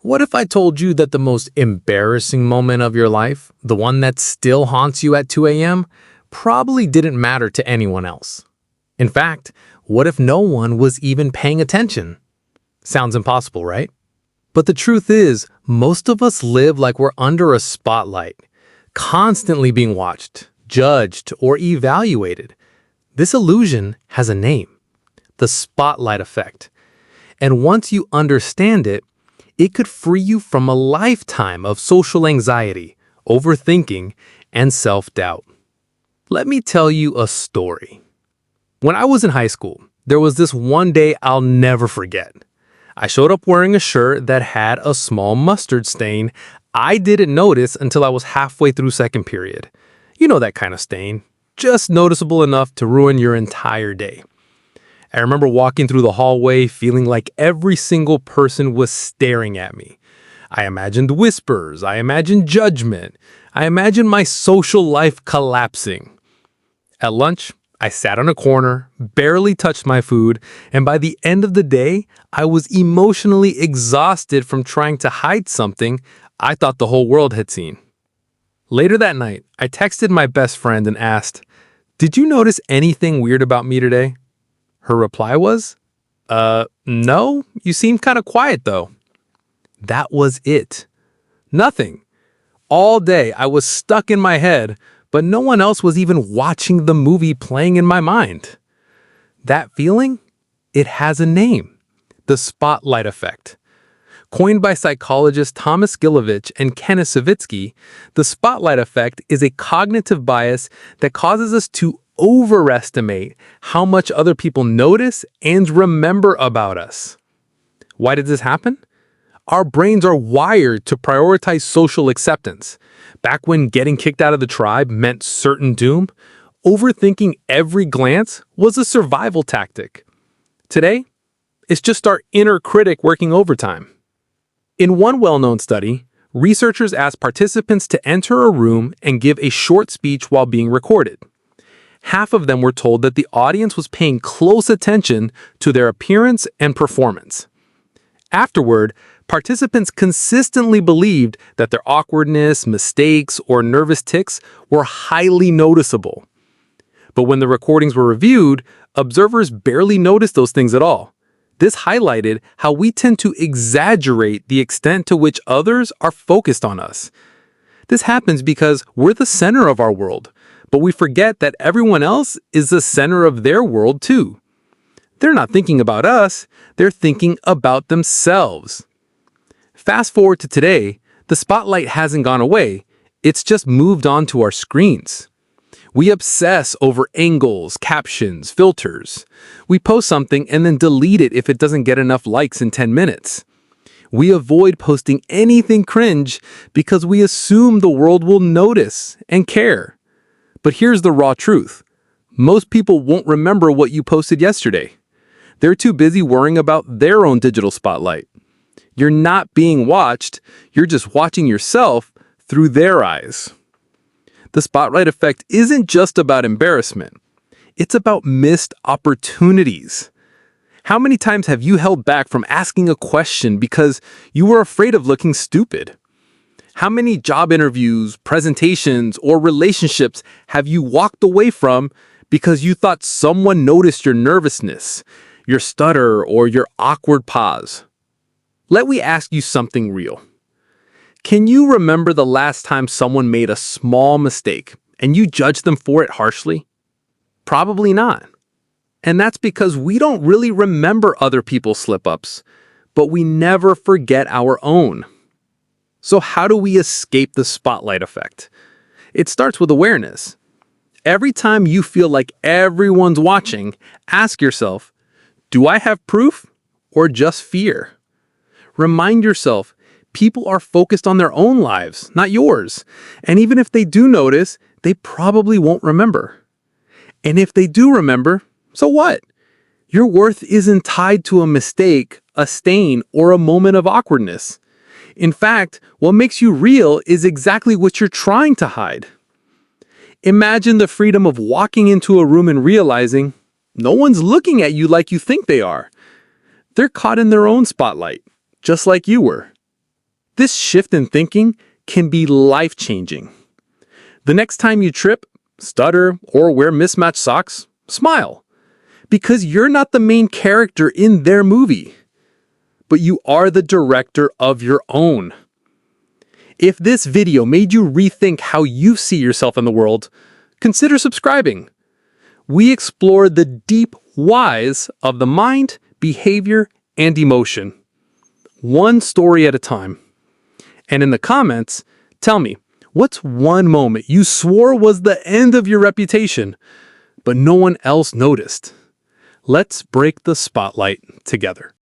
What if I told you that the most embarrassing moment of your life, the one that still haunts you at 2 a.m., probably didn't matter to anyone else? In fact, what if no one was even paying attention? Sounds impossible, right? But the truth is, most of us live like we're under a spotlight, constantly being watched, judged, or evaluated. This illusion has a name: the spotlight effect. And once you understand it, it could free you from a lifetime of social anxiety, overthinking, and self-doubt. Let me tell you a story. When I was in high school, there was this one day I'll never forget. I showed up wearing a shirt that had a small mustard stain I didn't notice until I was halfway through second period. You know that kind of stain, just noticeable enough to ruin your entire day. I remember walking through the hallway feeling like every single person was staring at me. I imagined whispers, I imagined judgment, I imagined my social life collapsing. At lunch, I sat on a corner, barely touched my food, and by the end of the day, I was emotionally exhausted from trying to hide something I thought the whole world had seen. Later that night, I texted my best friend and asked, "Did you notice anything weird about me today?" Her reply was, no, you seemed kind of quiet though." That was it. Nothing. All day I was stuck in my head, but no one else was even watching the movie playing in my mind. That feeling? It has a name: the spotlight effect. Coined by psychologists Thomas Gilovich and Kenneth Savitsky, the spotlight effect is a cognitive bias that causes us to overestimate how much other people notice and remember about us. Why did this happen? Our brains are wired to prioritize social acceptance. Back when getting kicked out of the tribe meant certain doom, overthinking every glance was a survival tactic. Today, it's just our inner critic working overtime. In one well-known study, researchers asked participants to enter a room and give a short speech while being recorded. Half of them were told that the audience was paying close attention to their appearance and performance. Afterward, participants consistently believed that their awkwardness, mistakes, or nervous tics were highly noticeable. But when the recordings were reviewed, observers barely noticed those things at all. This highlighted how we tend to exaggerate the extent to which others are focused on us. This happens because we're the center of our world, but we forget that everyone else is the center of their world too. They're not thinking about us, they're thinking about themselves. Fast forward to today, the spotlight hasn't gone away, it's just moved on to our screens. We obsess over angles, captions, filters. We post something and then delete it if it doesn't get enough likes in 10 minutes. We avoid posting anything cringe because we assume the world will notice and care. But here's the raw truth. Most people won't remember what you posted yesterday. They're too busy worrying about their own digital spotlight. You're not being watched, you're just watching yourself through their eyes. The spotlight effect isn't just about embarrassment. It's about missed opportunities. How many times have you held back from asking a question because you were afraid of looking stupid? How many job interviews, presentations, or relationships have you walked away from because you thought someone noticed your nervousness, your stutter, or your awkward pause? Let me ask you something real. Can you remember the last time someone made a small mistake and you judged them for it harshly? Probably not. And that's because we don't really remember other people's slip-ups, but we never forget our own. So how do we escape the spotlight effect? It starts with awareness. Every time you feel like everyone's watching, ask yourself, do I have proof or just fear? Remind yourself, people are focused on their own lives, not yours. And even if they do notice, they probably won't remember. And if they do remember, so what? Your worth isn't tied to a mistake, a stain, or a moment of awkwardness. In fact, what makes you real is exactly what you're trying to hide. Imagine the freedom of walking into a room and realizing no one's looking at you like you think they are. They're caught in their own spotlight, just like you were. This shift in thinking can be life-changing. The next time you trip, stutter, or wear mismatched socks, smile. Because you're not the main character in their movie, but you are the director of your own. If this video made you rethink how you see yourself in the world, consider subscribing. We explore the deep whys of the mind, behavior, and emotion, one story at a time. And in the comments, tell me, what's one moment you swore was the end of your reputation, but no one else noticed? Let's break the spotlight together.